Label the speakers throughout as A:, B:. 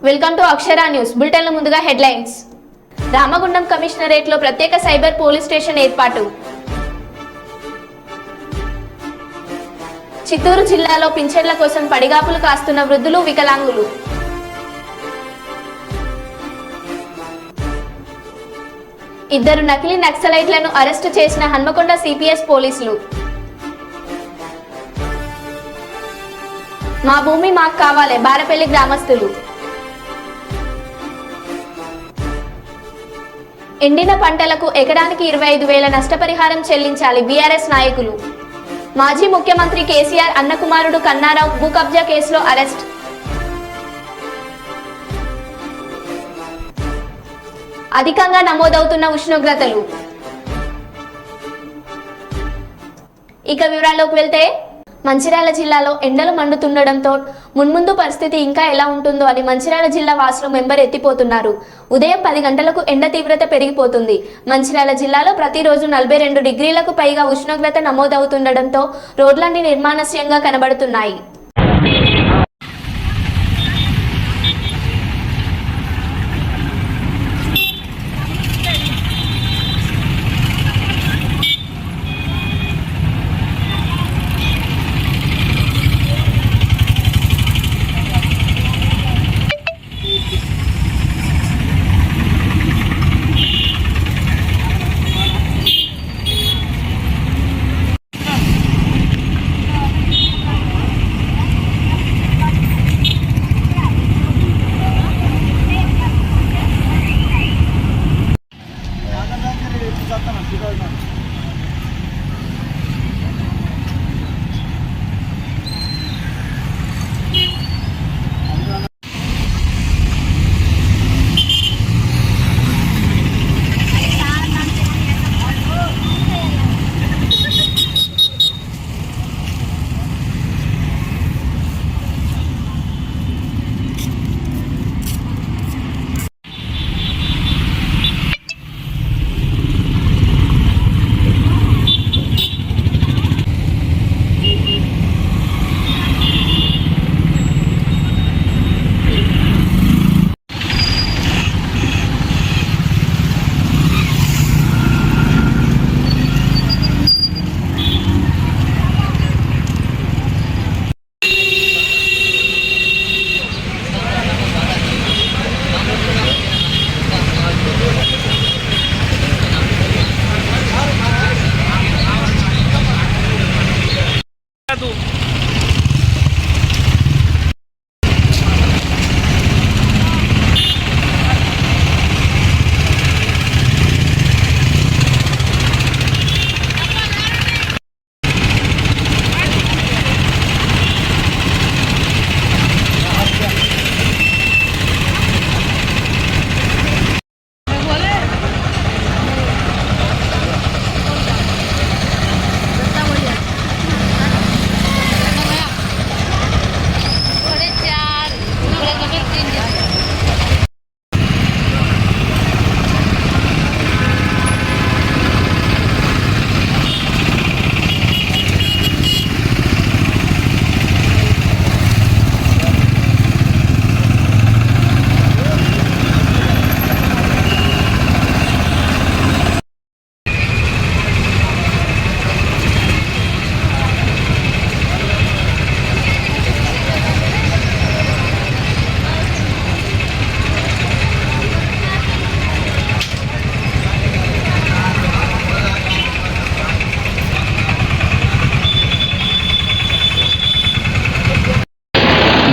A: Welcome to Akshara news bulletin లో ముందుగా headlines. Ramagundam commissionerate లో ప్రత్యేక సైబర్ పోలీస్ స్టేషన్ ఏర్పాటు. చిత్తూరు జిల్లాలో పింఛన్ల కోసం పడిగాపులు కాస్తున్న వృద్ధులు, వికలాంగులు. ఇద్దరు నకిలీ నక్సలైట్లను అరెస్టు చేసిన హన్మకొండ సిపిఎస్ పోలీసులు. మా భూమి మాకు కావాలి, బారపల్లి గ్రామస్తులు. ఎండిన పంటలకు ఎకరానికి 25,000 నష్టపరిహారం చెల్లించాలి బీఆర్ఎస్ నాయకులు. మాజీ ముఖ్యమంత్రి కేసీఆర్ అన్న కుమారుడు కన్నారావు భూ కబ్జా కేసులో అరెస్ట్. అధికంగా నమోదవుతున్న ఉష్ణోగ్రతలు. ఇక వివరాల్లోకి వెళ్తే, మంచిర్యాల జిల్లాలో ఎండలు మండుతుండడంతో మున్ముందు పరిస్థితి ఇంకా ఎలా ఉంటుందో అని మంచిర్యాల జిల్లా వాసులు మెంబర్ ఎత్తిపోతున్నారు. ఉదయం 10 గంటలకు ఎండ తీవ్రత పెరిగిపోతుంది. మంచిర్యాల జిల్లాలో ప్రతిరోజు 42 డిగ్రీలకు పైగా ఉష్ణోగ్రత నమోదవుతుండడంతో రోడ్లన్నీ నిర్మానుష్యంగా కనబడుతున్నాయి.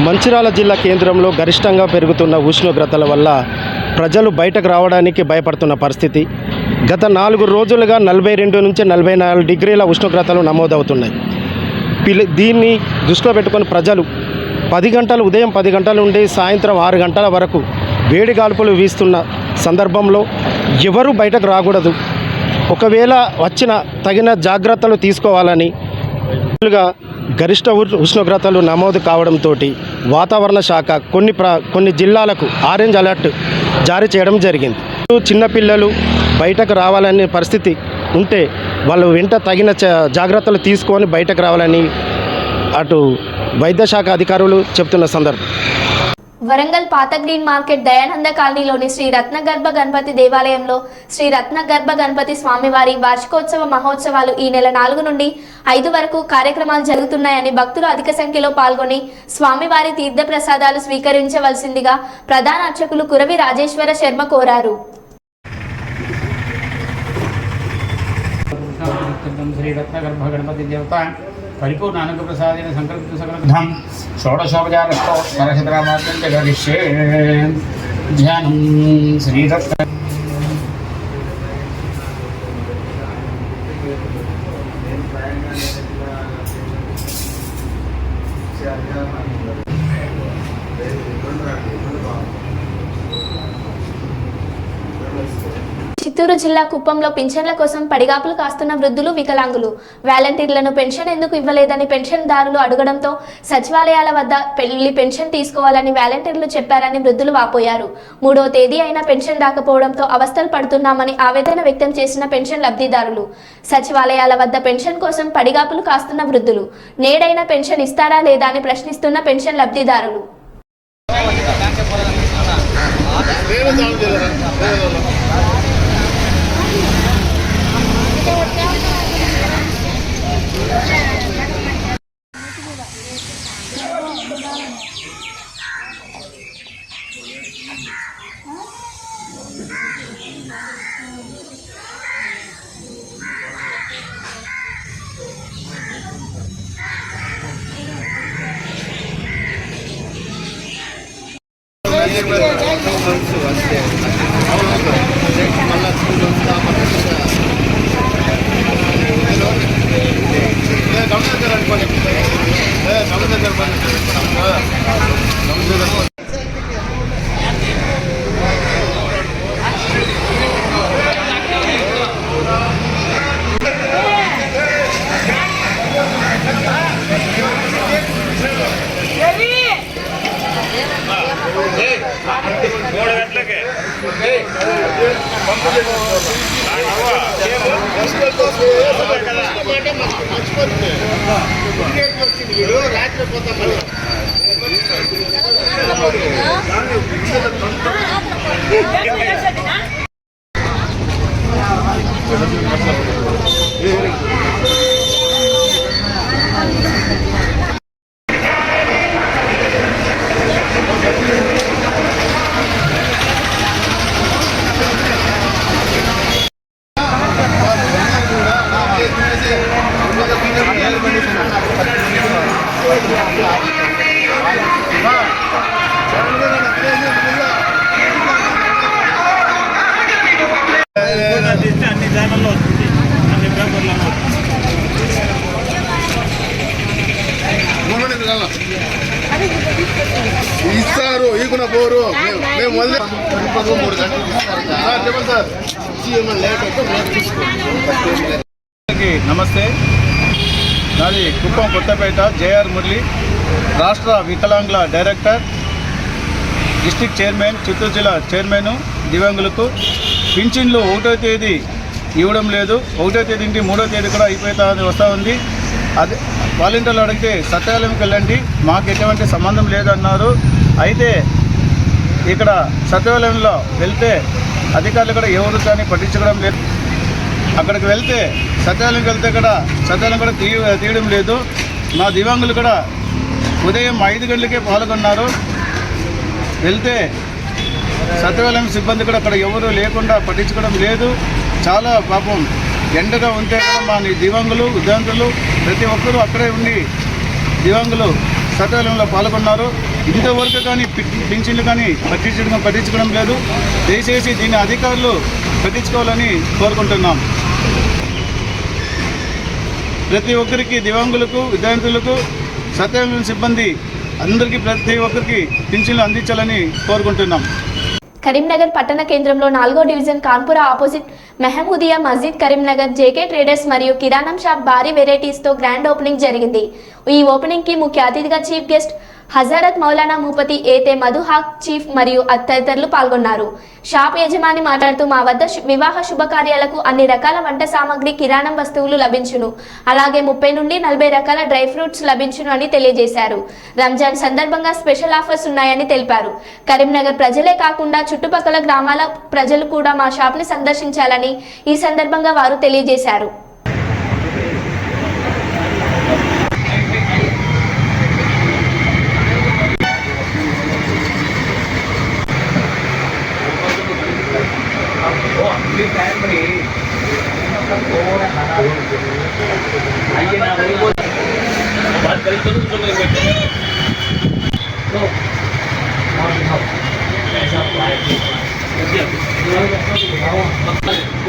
B: మంచిర్యాల జిల్లా కేంద్రంలో గరిష్టంగా పెరుగుతున్న ఉష్ణోగ్రతల వల్ల ప్రజలు బయటకు రావడానికి భయపడుతున్న పరిస్థితి. గత 4 రోజులుగా 42 నుంచి 44 డిగ్రీల ఉష్ణోగ్రతలు నమోదవుతున్నాయి. దీన్ని దృష్టిలో పెట్టుకొని ప్రజలు ఉదయం 10 గంటల నుండి సాయంత్రం 6 గంటల వరకు వేడి గాల్పులు వీస్తున్న సందర్భంలో ఎవరూ బయటకు రాకూడదు. ఒకవేళ వచ్చిన తగిన జాగ్రత్తలు తీసుకోవాలని గరిష్ట ఉష్ణోగ్రతలు నమోదు కావడంతో వాతావరణ శాఖ కొన్ని జిల్లాలకు ఆరెంజ్ అలర్ట్ జారీ చేయడం జరిగింది. చిన్నపిల్లలు బయటకు రావాలనే పరిస్థితి ఉంటే వాళ్ళు వెంట తగిన జాగ్రత్తలు తీసుకొని బయటకు రావాలని అటు వైద్య శాఖ అధికారులు చెప్తున్న సందర్భం.
A: వరంగల్ పాత గ్రీన్ మార్కెట్ దయానంద కాలనీలోని శ్రీ రత్నగర్భ గణపతి దేవాలయంలో శ్రీ రత్నగర్భ గణపతి స్వామివారి వార్షికోత్సవ మహోత్సవాలు ఈ నెల 4 నుండి 5 వరకు కార్యక్రమాలు జరుగుతున్నాయని భక్తులు అధిక సంఖ్యలో పాల్గొని స్వామివారి తీర్థప్రసాదాలు స్వీకరించవలసిందిగా ప్రధాన అర్చకులు కురవి రాజేశ్వర శర్మ కోరారు.
C: శ్రీ రత్నగర్భ గణపతి దేవత పరిపూర్ణ అనుగ్రహ ప్రసాదేన సంకల్పిత సకలవిధం షోడశోపచారస్తో సరస్వతరామాత్యం జగరిష్యే ధ్యానం శ్రీరత్న
A: చిత్తూరు జిల్లా కుప్పంలో పింఛన్ల కోసం పడిగాపులు కాస్తున్న వృద్ధులు, వికలాంగులు. వాలంటీర్లను పెన్షన్ ఎందుకు ఇవ్వలేదని పెన్షన్దారులు అడగడంతో సచివాలయాల వద్ద వెళ్లి పెన్షన్ తీసుకోవాలని వాలంటీర్లు చెప్పారని వృద్ధులు వాపోయారు. 3వ తేదీ అయినా పెన్షన్ రాకపోవడంతో అవస్థలు పడుతున్నామని ఆవేదన వ్యక్తం చేసిన పెన్షన్ లబ్ధిదారులు. సచివాలయాల వద్ద పెన్షన్ కోసం పడిగాపులు కాస్తున్న వృద్ధులు. నేడైనా పెన్షన్ ఇస్తారా లేదా అని ప్రశ్నిస్తున్న పెన్షన్ లబ్ధిదారులు.
D: ఇస్తారు ఈకున పోరు మేము నమస్తే. నాది కుప్పం కొత్తపేట జేఆర్ మురళి, రాష్ట్ర వికలాంగుల డైరెక్టర్, డిస్ట్రిక్ట్ చైర్మన్, చిత్తూరు జిల్లా చైర్మన్. దివ్యాంగులకు పింఛన్లు 1వ తేదీ ఇవ్వడం లేదు. 1వ తేదీ నుండి 3వ తేదీ కూడా వస్తూ ఉంది. అదే వాలంటీర్లు అడిగితే సచివాలయంకి వెళ్ళండి, మాకు ఎటువంటి సంబంధం లేదన్నారు. అయితే ఇక్కడ సచివాలయంలో వెళ్తే అధికారులు కూడా ఎవరు కానీ పట్టించుకోవడం లేదు. అక్కడికి వెళ్తే సచివాలయంకి వెళ్తే కూడా సచివాలయం కూడా తీయడం లేదు. మా దివ్యాంగులు కూడా ఉదయం 5 గంటలకే పాల్గొన్నారు. వెళ్తే సచివాలయం సిబ్బంది కూడా అక్కడ ఎవరు లేకుండా పట్టించుకోవడం లేదు. చాలా పాపం ఎండగా ఉంటే కూడా మా దివ్యాంగులు, విద్యార్థులు ప్రతి ఒక్కరూ అక్కడే ఉండి దివ్యాంగులు సచివాలయంలో పాల్గొన్నారు. ఇంతవరకు కానీ పింఛన్లు కానీ పట్టించుకోవడం లేదు. దయచేసి దీన్ని అధికారులు పట్టించుకోవాలని కోరుకుంటున్నాం. ప్రతి ఒక్కరికి, దివ్యాంగులకు, విద్యార్థులకు, సచివాలయం సిబ్బంది అందరికీ ప్రతి ఒక్కరికి పింఛన్లు అందించాలని కోరుకుంటున్నాం.
A: కరీంనగర్ పట్టణ కేంద్రంలో 4వ డివిజన్ కాన్పుర ఆపోజిట్ మెహమూదియా మస్జిద్ కరీంనగర్ జేకే ట్రేడర్స్ మరియు కిరాణం షాప్ భారీ వెరైటీస్తో గ్రాండ్ ఓపెనింగ్ జరిగింది. ఈ ఓపెనింగ్కి ముఖ్య అతిథిగా చీఫ్ గెస్ట్ హజరత్ మౌలానా ముఫతి ఏతే మధుహాక్ చీఫ్ మరియు తదితరులు పాల్గొన్నారు. షాప్ యజమాని మాట్లాడుతూ మా వద్ద వివాహ శుభకార్యాలకు అన్ని రకాల వంట సామాగ్రి కిరాణం వస్తువులు లభించును, అలాగే 30 నుండి 40 రకాల డ్రై ఫ్రూట్స్ లభించును అని తెలియజేశారు. రంజాన్ సందర్భంగా స్పెషల్ ఆఫర్స్ ఉన్నాయని తెలిపారు. కరీంనగర్ ప్రజలే కాకుండా చుట్టుపక్కల గ్రామాల ప్రజలు కూడా మా షాప్ని సందర్శించాలని ఈ సందర్భంగా వారు తెలియజేశారు.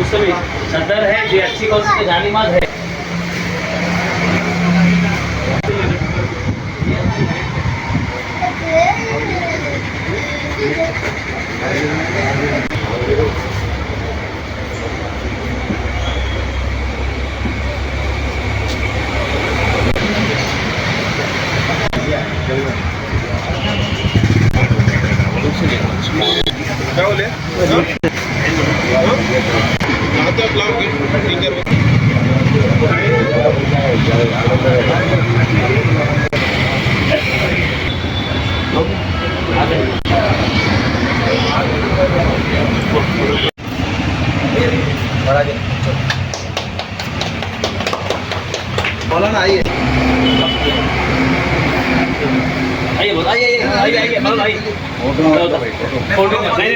E: उस समय सदर है ये अच्छी कौन सी जानीमाज है।
D: क्या बोले बोला ना आइए
E: आइए बोल आइए आइए आइए बोल आइए फोटो नहीं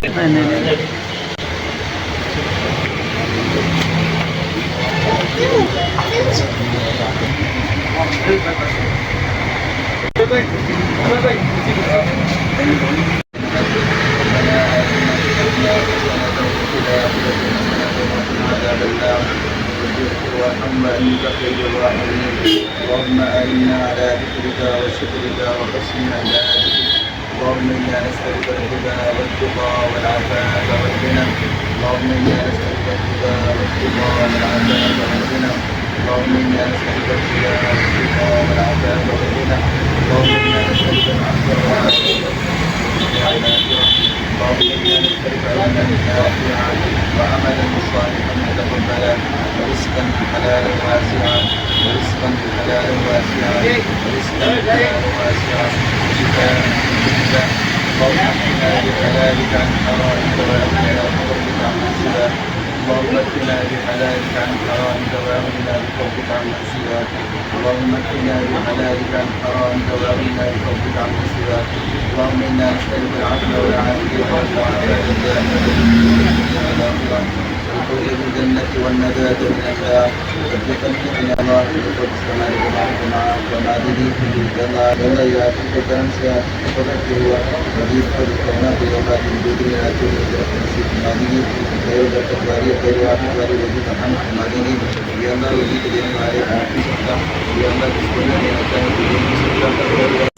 D: اللهم أعنا على ذكرك وشكرك وحسن عبادتك. اللهم إنا نسألك الهدى والتقى والعفاف والغنى. اللهم إنا نسألك الهدى والتقى والعفاف والغنى. اللهم إنا نسألك الهدى والتقى والعفاف والغنى. اللهم إنا نسألك العفو والعافية. اللهم إنا نسألك علما نافعا وعملا صالحا متقبلا ورزقا حلالا واسعا ورزقا حلالا واسعا ورزقا حلالا واسعا وشفاء من كل داء. اللهم اكفنا بحلالك عن حرامك واغننا بفضلك عن سواك. اللهم اكفنا بحلالك عن حرامك واغننا بفضلك عن سواك. اللهم اكفنا بحلالك عن حرامك واغننا بفضلك عن سواك. اللهم انا نسالك العفو والعافيه والمعافاه الدائمه والخروج من الجنه والنجاه من النار وتقبل منا وتقبل وما دي كما ولا يعطيك كرمسا وتذكر وحديث فلكنا بيومات الدنيا تنسي مادي ويوم التقواري ويوم التقواري وجود محمد مادي يا الله وجود دين عليه يا الله بسم الله الرحمن الرحيم.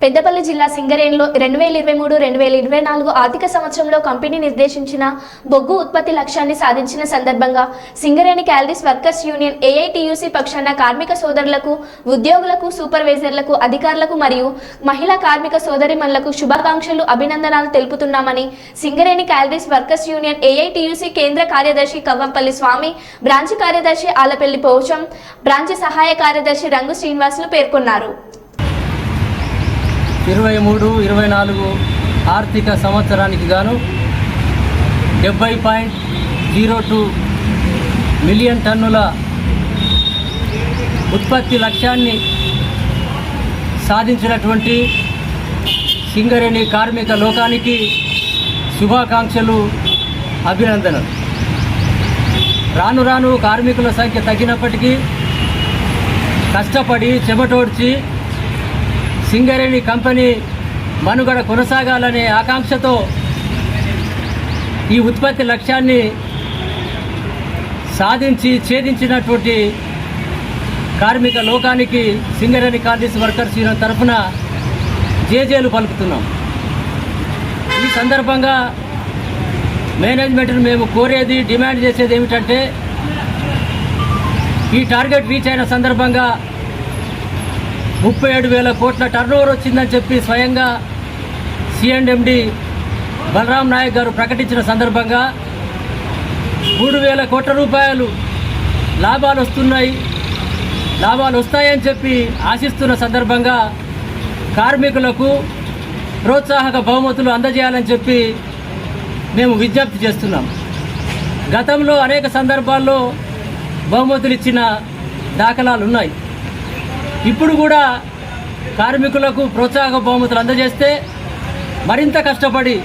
A: పెద్దపల్లి జిల్లా సింగరేణిలో 2023-2024 ఆర్థిక సంవత్సరంలో కంపెనీ నిర్దేశించిన బొగ్గు ఉత్పత్తి లక్ష్యాన్ని సాధించిన సందర్భంగా Singareni collieries workers union AITUC పక్షాన కార్మిక సోదరులకు, ఉద్యోగులకు, సూపర్వైజర్లకు, అధికారులకు మరియు మహిళా కార్మిక సోదరిమణులకు శుభాకాంక్షలు, అభినందనలు తెలుపుతున్నామని Singareni collieries workers union AITUC కేంద్ర కార్యదర్శి కవ్వంపల్లి స్వామి, బ్రాంచ్ కార్యదర్శి ఆలపల్లి పోచం, బ్రాంచ్ సహాయ కార్యదర్శి రంగు శ్రీనివాసులు పేర్కొన్నారు.
F: 23-24 ఆర్థిక సంవత్సరానికి గాను 70.02 మిలియన్ టన్నుల ఉత్పత్తి లక్ష్యాన్ని సాధించినటువంటి సింగరేణి కార్మిక లోకానికి శుభాకాంక్షలు, అభినందనలు. రాను రాను కార్మికుల సంఖ్య తగ్గినప్పటికీ కష్టపడి చెమటోడ్చి సింగరేణి కంపెనీ మనుగడ కొనసాగాలనే ఆకాంక్షతో ఈ ఉత్పత్తి లక్ష్యాన్ని సాధించి ఛేదించినటువంటి కార్మిక లోకానికి సింగరేణి క్యాలరీస్ వర్కర్స్ యూనియన్ తరఫున జేజేలు పలుకుతున్నాం. ఈ సందర్భంగా మేనేజ్మెంట్ను మేము కోరేది, డిమాండ్ చేసేది ఏమిటంటే, ఈ టార్గెట్ రీచ్ అయిన సందర్భంగా 37,000 కోట్ల టర్నోవర్ వచ్చిందని చెప్పి స్వయంగా సిఎండి బలరాం నాయక్ గారు ప్రకటించిన సందర్భంగా 3,000 కోట్ల రూపాయలు లాభాలు వస్తాయని చెప్పి ఆశిస్తున్న సందర్భంగా కార్మికులకు ప్రోత్సాహక బహుమతులు అందజేయాలని చెప్పి మేము విజ్ఞప్తి చేస్తున్నాం. గతంలో అనేక సందర్భాల్లో బహుమతులు ఇచ్చిన దాఖలాలు ఉన్నాయి. ఇప్పుడు కూడా కార్మికులకు ప్రోత్సాహక బహుమతులు అందజేస్తే మరింత కష్టపడి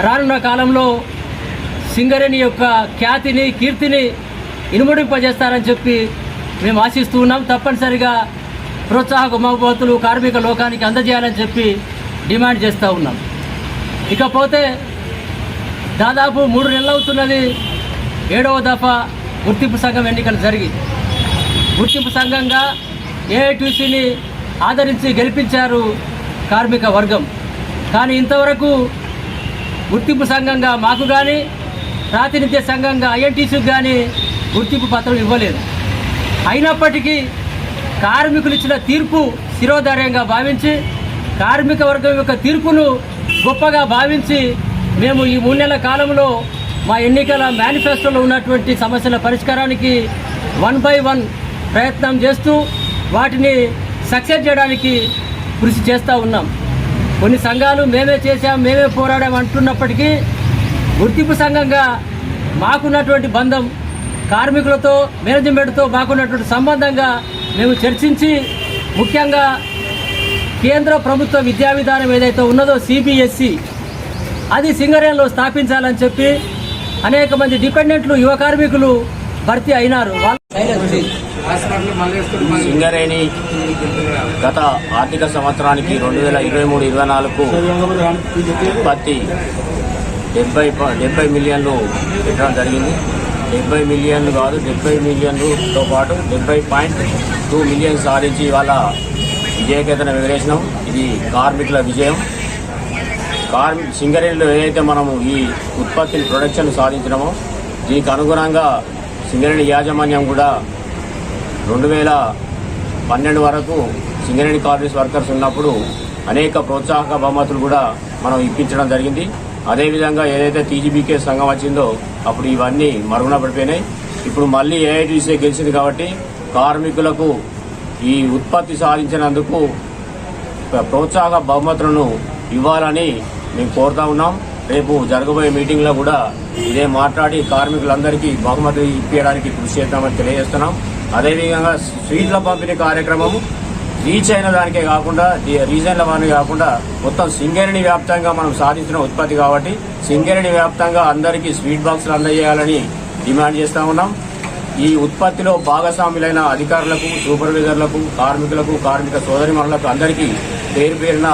F: రానున్న కాలంలో సింగరేణి యొక్క ఖ్యాతిని, కీర్తిని ఇనుమడింపజేస్తారని చెప్పి మేము ఆశిస్తూ ఉన్నాం. తప్పనిసరిగా ప్రోత్సాహక బహుమతులు కార్మిక లోకానికి అందజేయాలని చెప్పి డిమాండ్ చేస్తూ ఉన్నాం. ఇకపోతే దాదాపు 3 నెలలు అవుతున్నది 7వ దఫా గుర్తింపు సంఘం ఎన్నికలు జరిగి, గుర్తింపు సంఘంగా ఏఐటీసీని ఆదరించి గెలిపించారు కార్మిక వర్గం. కానీ ఇంతవరకు గుర్తింపు సంఘంగా మాకు కానీ, ప్రాతినిధ్య సంఘంగా ఐఎన్టీసీకి కానీ గుర్తింపు పత్రం ఇవ్వలేదు. అయినప్పటికీ కార్మికులు ఇచ్చిన తీర్పు శిరోధార్యంగా భావించి, కార్మిక వర్గం యొక్క తీర్పును గొప్పగా భావించి మేము ఈ 3 నెలల కాలంలో మా ఎన్నికల మేనిఫెస్టోలో ఉన్నటువంటి సమస్యల పరిష్కారానికి 1 by 1 ప్రయత్నం చేస్తూ వాటిని సక్సెస్ చేయడానికి కృషి చేస్తూ ఉన్నాం. కొన్ని సంఘాలు మేమే చేశాం, మేమే పోరాడాం అంటున్నప్పటికీ గుర్తింపు సంఘంగా మాకున్నటువంటి బంధం, కార్మికులతో, మేనేజ్మెంట్తో మాకున్నటువంటి సంబంధంగా మేము చర్చించి, ముఖ్యంగా కేంద్ర ప్రభుత్వ విద్యా విధానం ఏదైతే ఉన్నదో సిబిఎస్ఈ, అది సింగరేణిలో స్థాపించాలని చెప్పి అనేక మంది డిపెండెంట్లు, యువ కార్మికులు భర్తీ అయినారు.
G: సింగరేణి గత ఆర్థిక సంవత్సరానికి 2023-24కు ఉత్పత్తి 70 మిలియన్లు పెట్టడం జరిగింది. 70 మిలియన్లు కాదు, 70 మిలియన్లతో పాటు 70.2 మిలియన్ సాధించి ఇవాళ విజయకేతన ఎగరేసినాం. ఇది కార్మికుల విజయం. సింగరేణిలో ఏదైతే మనము ఈ ఉత్పత్తిని, ప్రొడక్షన్ సాధించినామో దీనికి అనుగుణంగా సింగరేణి యాజమాన్యం కూడా 2012 వరకు సింగరేణి కార్మిక వర్కర్స్ ఉన్నప్పుడు అనేక ప్రోత్సాహక బహుమతులు కూడా మనం ఇప్పించడం జరిగింది. అదేవిధంగా ఏదైతే టీజీబీకే సంఘం వచ్చిందో అప్పుడు ఇవన్నీ మరుగున పడిపోయినాయి. ఇప్పుడు మళ్ళీ ఏఐటీసీ గెలిచింది కాబట్టి కార్మికులకు ఈ ఉత్పత్తి సాధించినందుకు ప్రోత్సాహక బహుమతులను ఇవ్వాలని మేము కోరుతా ఉన్నాం. రేపు జరగబోయే మీటింగ్లో కూడా ఇదే మాట్లాడి కార్మికులందరికీ బహుమతి ఇప్పించడానికి కృషి చేద్దామని తెలియజేస్తున్నాం. అదేవిధంగా స్వీట్ల పంపిణీ కార్యక్రమం రీచ్ అయిన దానికే కాకుండా, రీజన్ల వారిని కాకుండా మొత్తం సింగరేణి వ్యాప్తంగా మనం సాధించిన ఉత్పత్తి కాబట్టి సింగరేణి వ్యాప్తంగా అందరికీ స్వీట్ బాక్సులు అందజేయాలని డిమాండ్ చేస్తూ ఉన్నాం. ఈ ఉత్పత్తిలో భాగస్వాములైన అధికారులకు, సూపర్వైజర్లకు, కార్మికులకు, కార్మిక సోదరిమణులకు అందరికీ పేరు పేరున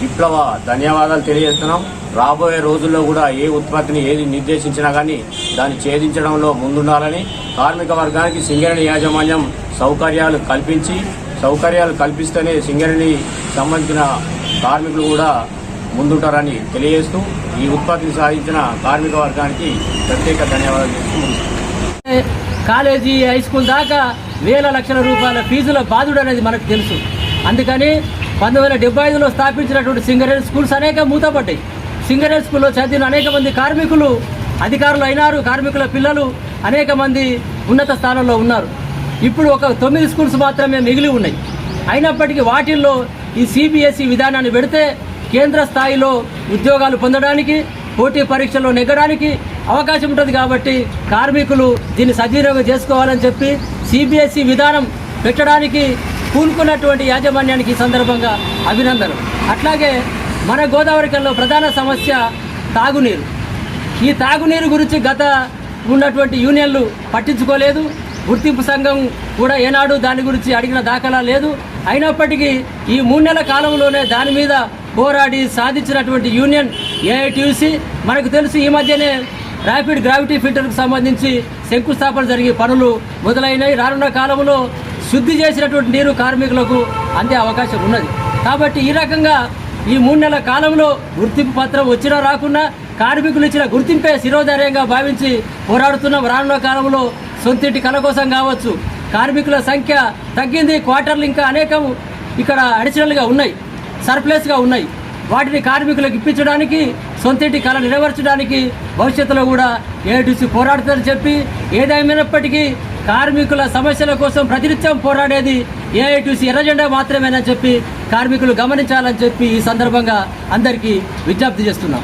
G: విప్లవ ధన్యవాదాలు తెలియజేస్తున్నాం. రాబోయే రోజుల్లో కూడా ఏ ఉత్పత్తిని ఏది నిర్దేశించినా కానీ దాన్ని ఛేదించడంలో ముందుండాలని, కార్మిక వర్గానికి సింగరేణి యాజమాన్యం సౌకర్యాలు కల్పిస్తేనే సింగరేణి సంబంధించిన కార్మికులు కూడా ముందుంటారని తెలియజేస్తూ ఈ ఉత్పత్తిని సాధించిన కార్మిక వర్గానికి ప్రత్యేక ధన్యవాదాలు చేస్తూ
F: కాలేజీ, హై స్కూల్ దాకా వేల లక్షల రూపాయల ఫీజుల బాధుడు అనేది మనకు తెలుసు. అందుకని 1975లో స్థాపించినటువంటి సింగరేణి స్కూల్స్ అనేక మూతపడ్డాయి. సింగరేణి స్కూల్లో చదివిన అనేక మంది కార్మికులు అధికారులు అయినారు. కార్మికుల పిల్లలు అనేక మంది ఉన్నత స్థానంలో ఉన్నారు. ఇప్పుడు ఒక 9 స్కూల్స్ మాత్రమే మిగిలి ఉన్నాయి. అయినప్పటికీ వాటిల్లో ఈ సిబిఎస్ఈ విధానాన్ని పెడితే కేంద్ర స్థాయిలో ఉద్యోగాలు పొందడానికి, పోటీ పరీక్షల్లో నెగ్గడానికి అవకాశం ఉంటుంది. కాబట్టి కార్మికులు దీన్ని సద్వినియోగం చేసుకోవాలని చెప్పి సిబిఎస్ఈ విధానం పెట్టడానికి పూనుకున్నటువంటి యాజమాన్యానికి ఈ సందర్భంగా అభినందనలు. అట్లాగే మన గోదావరికల్లో ప్రధాన సమస్య తాగునీరు. ఈ తాగునీరు గురించి గత ఉన్నటువంటి యూనియన్లు పట్టించుకోలేదు. గుర్తింపు సంఘం కూడా ఏనాడు దాని గురించి అడిగిన దాఖలా లేదు. అయినప్పటికీ ఈ 3 నెలల కాలంలోనే దాని మీద పోరాడి సాధించినటువంటి యూనియన్ ఏఐటీసీ. మనకు తెలుసు, ఈ మధ్యనే ర్యాపిడ్ గ్రావిటీ ఫిల్టర్కు సంబంధించి శంకుస్థాపన జరిగే పనులు మొదలైనవి. రానున్న కాలంలో శుద్ధి చేసినటువంటి నీరు కార్మికులకు అందే అవకాశం ఉన్నది. కాబట్టి ఈ రకంగా ఈ 3 నెలల కాలంలో గుర్తింపు పత్రం వచ్చినా రాకున్నా కార్మికులు ఇచ్చిన గుర్తింపే శిరోధార్యంగా భావించి పోరాడుతున్న రానున్న కాలంలో సొంతింటి కళ కోసం కావచ్చు. కార్మికుల సంఖ్య తగ్గింది, క్వార్టర్లు ఇంకా అనేకం ఇక్కడ అడిషనల్గా ఉన్నాయి, సర్ప్లస్గా ఉన్నాయి. వాటిని కార్మికులకు ఇప్పించడానికి, సొంతింటి కళ నెరవేర్చడానికి భవిష్యత్తులో కూడా ఏఐటీసీ పోరాడుతుందని చెప్పి, ఏదేమైనప్పటికీ కార్మికుల సమస్యల కోసం ప్రతినిత్యం పోరాడేది ఏఐటీసీ ఎర్రజెండా మాత్రమేనని చెప్పి కార్మికులు గమనించాలని చెప్పి ఈ సందర్భంగా అందరికీ విజ్ఞప్తి చేస్తున్నాం.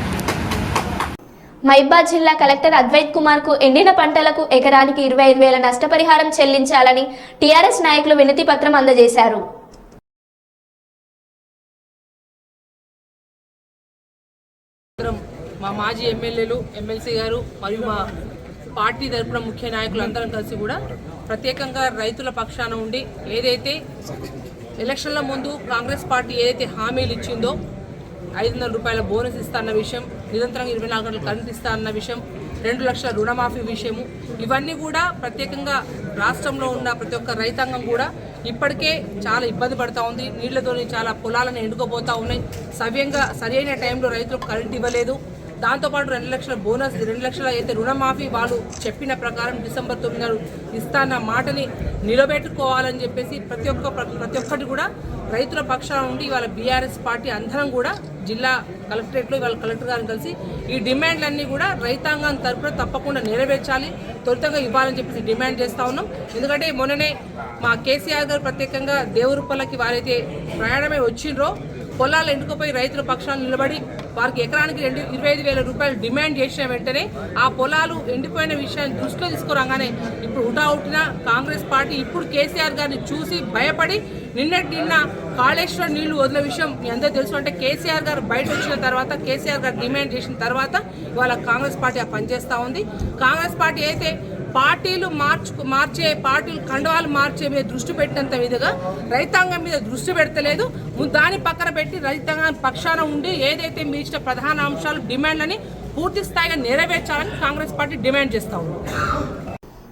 A: మహిబాద్ జిల్లా కలెక్టర్ అద్వైత్ కుమార్ కు ఎండిన పంటలకు ఎకరానికి 25,000 నష్టపరిహారం చెల్లించాలని టీఆర్ఎస్ నాయకులు వినతి పత్రం అందజేశారు.
H: మా మాజీ ఎమ్మెల్యేలు, ఎమ్మెల్సీ గారు మరియు మా పార్టీ తరపున ముఖ్య నాయకులు అందరం కలిసి కూడా ప్రత్యేకంగా రైతుల పక్షాన ఉండి ఏదైతే ఎలక్షన్ల ముందు కాంగ్రెస్ పార్టీ ఏదైతే హామీలు ఇచ్చిందో 500 రూపాయల బోనస్ ఇస్తా అన్న విషయం, నిరంతరంగా 24 గంటలు కరెంట్ ఇస్తా అన్న విషయం, 2 లక్షల రుణమాఫీ విషయము, ఇవన్నీ కూడా ప్రత్యేకంగా రాష్ట్రంలో ఉన్న ప్రతి ఒక్క రైతాంగం కూడా ఇప్పటికే చాలా ఇబ్బంది పడుతూ ఉంది. నీళ్లతోని చాలా పొలాలను ఎండుకోబోతూ ఉన్నాయి. సవ్యంగా సరైన టైంలో రైతులకు కరెంట్ ఇవ్వలేదు. దాంతోపాటు 2 లక్షల బోనస్, 2 లక్షల అయితే రుణమాఫీ వాళ్ళు చెప్పిన ప్రకారం డిసెంబర్ 9 ఇస్తాన్న మాటని నిలబెట్టుకోవాలని చెప్పేసి ప్రతి ఒక్కటి కూడా రైతుల పక్షాన ఉండి ఇవాళ బీఆర్ఎస్ పార్టీ అందరం కూడా జిల్లా కలెక్టరేట్లో ఇవాళ కలెక్టర్ గారిని కలిసి ఈ డిమాండ్లన్నీ కూడా రైతాంగం తరపున తప్పకుండా నెరవేర్చాలి, త్వరితంగా ఇవ్వాలని చెప్పేసి డిమాండ్ చేస్తూ ఉన్నాం. ఎందుకంటే మొన్ననే మా కేసీఆర్ గారు ప్రత్యేకంగా దేవురుపల్లకి వారైతే ప్రయాణమై వచ్చిండ్రో పొలాలు ఎండుకుపోయి రైతుల పక్షాన్ని నిలబడి వారికి ఎకరానికి 25,000 రూపాయలు డిమాండ్ చేసిన వెంటనే ఆ పొలాలు ఎండిపోయిన విషయాన్ని దృష్టిలో తీసుకురాగానే ఇప్పుడు హుటాహుటిన కాంగ్రెస్ పార్టీ ఇప్పుడు కేసీఆర్ గారిని చూసి భయపడి నిన్న కాళేశ్వరం నీళ్లు వదిలే విషయం మీ అందరూ తెలుసు. అంటే కేసీఆర్ గారు బయట వచ్చిన తర్వాత, కేసీఆర్ గారు డిమాండ్ చేసిన తర్వాత ఇవాళ కాంగ్రెస్ పార్టీ పనిచేస్తూ ఉంది. కాంగ్రెస్ పార్టీ అయితే పార్టీలు పార్టీలు కండవాలు మార్చే మీద దృష్టి పెట్టినంత విధంగా రైతాంగం మీద దృష్టి పెడతలేదు. దాని పక్కన పెట్టి రైతాంగం పక్షాన ఉండి ఏదైతే మీ ఇచ్చిన ప్రధాన అంశాలు డిమాండ్లని పూర్తి స్థాయిగా నెరవేర్చాలని కాంగ్రెస్ పార్టీ డిమాండ్ చేస్తూ ఉంది.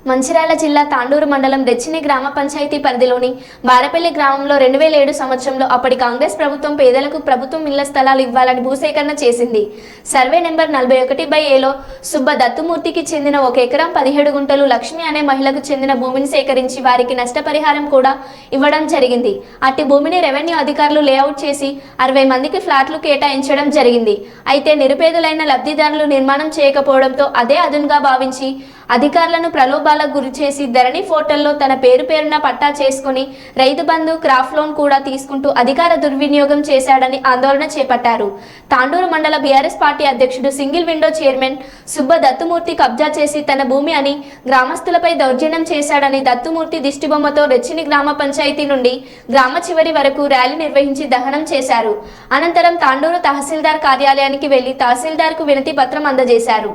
A: మంచిర్యాల జిల్లా తాండూరు మండలం రెచ్చిని గ్రామ పంచాయతీ పరిధిలోని బారపల్లి గ్రామంలో 2007 సంవత్సరంలో అప్పటి కాంగ్రెస్ ప్రభుత్వం పేదలకు ప్రభుత్వం ఇళ్ల స్థలాలు ఇవ్వాలని భూసేకరణ చేసింది. సర్వే నెంబర్ 41/Aలో సుబ్బ దత్తుమూర్తికి చెందిన 1 ఎకరం 17 గుంటలు లక్ష్మి అనే మహిళకు చెందిన భూమిని సేకరించి వారికి నష్టపరిహారం కూడా ఇవ్వడం జరిగింది. అట్టి భూమిని రెవెన్యూ అధికారులు లేఅవుట్ చేసి 60 మందికి ఫ్లాట్లు కేటాయించడం జరిగింది. అయితే నిరుపేదలైన లబ్ధిదారులు నిర్మాణం చేయకపోవడంతో అదే అదునుగా భావించి అధికారులను ప్రలోభాలకు గురి చేసి ధరణి పోర్టల్లో తన పేరున పట్టా చేసుకుని రైతు బంధు, క్రాఫ్ట్ లోన్ కూడా తీసుకుంటూ అధికార దుర్వినియోగం చేశాడని ఆందోళన చేపట్టారు. తాండూరు మండల బీఆర్ఎస్ పార్టీ అధ్యక్షుడు single window chairman Subba Dattumurthy కబ్జా చేసి తన భూమి అని గ్రామస్తులపై దౌర్జన్యం చేశాడని దత్తుమూర్తి దిష్టిబొమ్మతో రెచ్చిని గ్రామ పంచాయతీ నుండి గ్రామ చివరి వరకు ర్యాలీ నిర్వహించి దహనం చేశారు. అనంతరం తాండూరు తహసీల్దార్ కార్యాలయానికి వెళ్లి తహసీల్దార్కు వినతి పత్రం అందజేశారు.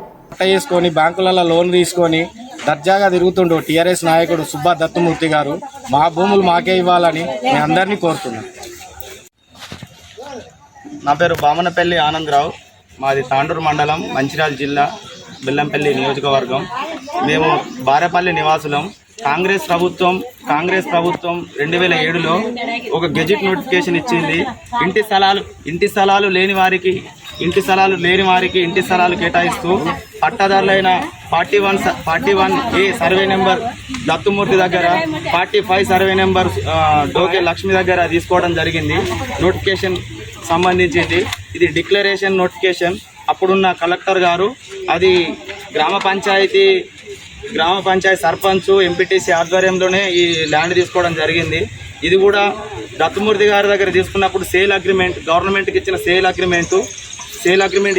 B: చేసుకొని బ్యాంకులలో లోన్ తీసుకొని దర్జాగా తిరుగుతుండో టీఆర్ఎస్ నాయకుడు సుబ్బా దత్తుమూర్తి గారు మా భూములు మాకే ఇవ్వాలని మీ అందరినీ కోరుతున్నాం.
I: నా పేరు బామనపల్లి ఆనందరావు, మాది తాండూరు మండలం, మంచిర్యాల జిల్లా, బెల్లంపల్లి నియోజకవర్గం. మేము బారేపల్లి నివాసులం. కాంగ్రెస్ ప్రభుత్వం 2007లో ఒక గెజిట్ నోటిఫికేషన్ ఇచ్చింది. ఇంటి స్థలాలు లేని వారికి ఇంటి స్థలాలు కేటాయిస్తూ పట్టాదారులైన 41A సర్వే నెంబర్ దత్తుమూర్తి దగ్గర, 45 సర్వే నెంబర్ డోకే లక్ష్మి దగ్గర తీసుకోవడం జరిగింది. నోటిఫికేషన్ సంబంధించింది ఇది డిక్లరేషన్ నోటిఫికేషన్. అప్పుడున్న కలెక్టర్ గారు అది గ్రామ పంచాయతీ సర్పంచ్, ఎంపీటీసీ ఆధ్వర్యంలోనే ఈ ల్యాండ్ తీసుకోవడం జరిగింది. ఇది కూడా దత్తుమూర్తి గారి దగ్గర తీసుకున్నప్పుడు సేల్ అగ్రిమెంట్, గవర్నమెంట్కి ఇచ్చిన సేల్ అగ్రిమెంట్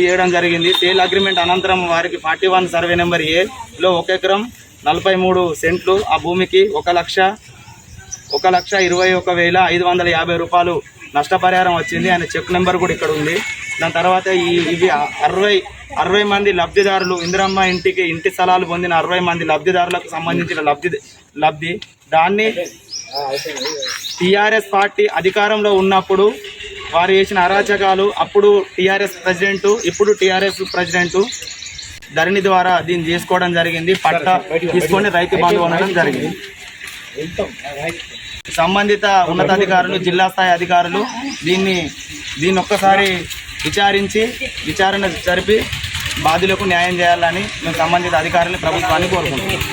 I: చేయడం జరిగింది. సేల్ అగ్రిమెంట్ అనంతరం వారికి 41 సర్వే నెంబర్ ఏలో 1 ఎకరం 43 సెంట్లు ఆ భూమికి 1,21,550 రూపాయలు నష్టపరిహారం వచ్చింది. ఆయన చెక్ నెంబర్ కూడా ఇక్కడ ఉంది. దాని తర్వాత ఇవి 60 మంది లబ్ధిదారులు, ఇందిరమ్మ ఇంటి స్థలాలు పొందిన 60 మంది లబ్ధిదారులకు సంబంధించిన లబ్ధి దాన్ని టీఆర్ఎస్ పార్టీ అధికారంలో ఉన్నప్పుడు వారు చేసిన అరాచకాలు, అప్పుడు టీఆర్ఎస్ ప్రెసిడెంట్, ఇప్పుడు టీఆర్ఎస్ ప్రెసిడెంట్ ధరణి ద్వారా దీన్ని చేసుకోవడం జరిగింది. పట్టా తీసుకొని రైతు బంధు ఉండడం జరిగింది. సంబంధిత ఉన్నతాధికారులు, జిల్లా స్థాయి అధికారులు దీన్ని ఒక్కసారి విచారణ జరిపి బాధ్యులకు న్యాయం చేయాలని మేము సంబంధిత అధికారులు ప్రభుత్వాన్ని కోరుకుంటున్నాం.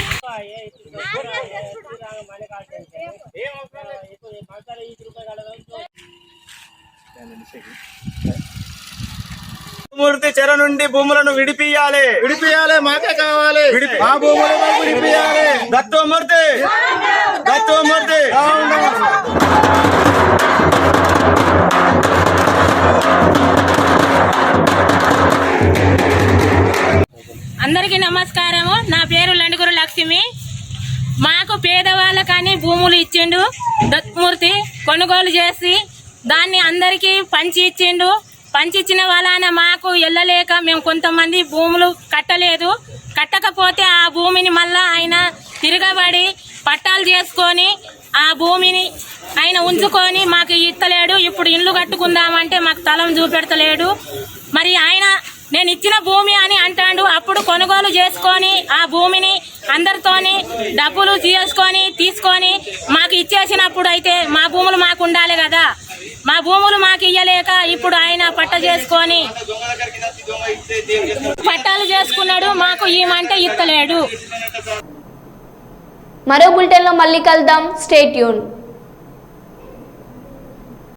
I: మూర్తి చెర నుండి భూములను విడిపియాలి, మాకే కావాలి, మా భూములు మాకు విడిపియాలి. దత్తమూర్తి
J: అందరికీ నమస్కారము. నా పేరు లండుగురు లక్ష్మి. మాకు పేదవాళ్ళకని భూములు ఇచ్చిండు దత్తమూర్తి, కొనుగోలు చేసి దాన్ని అందరికీ పంచి ఇచ్చిండు. పంచిచ్చిన వలన మాకు వెళ్ళలేక మేము కొంతమంది భూములు కట్టకపోతే ఆ భూమిని మళ్ళా ఆయన తిరగబడి పట్టాలు చేసుకొని ఆ భూమిని ఆయన ఉంచుకొని మాకు ఇస్తలేడు. ఇప్పుడు ఇల్లు కట్టుకుందామంటే మాకు స్థలం చూపెడతలేడు. మరి ఆయన నేను ఇచ్చిన భూమి అని అంటాడు. అప్పుడు కొనుగోలు చేసుకొని ఆ భూమిని అందరితోని డబ్బులు తీసుకొని మాకు ఇచ్చేసినప్పుడు అయితే మా భూములు మాకు ఉండాలి కదా. మా భూములు మాకు ఇయ్యలేక ఇప్పుడు ఆయన పట్టాలు చేసుకున్నాడు. మాకు ఏమంటే ఇస్తలేడు.
A: మరో బులెటిన్లో మళ్ళీ కలుద్దాం. Stay tune.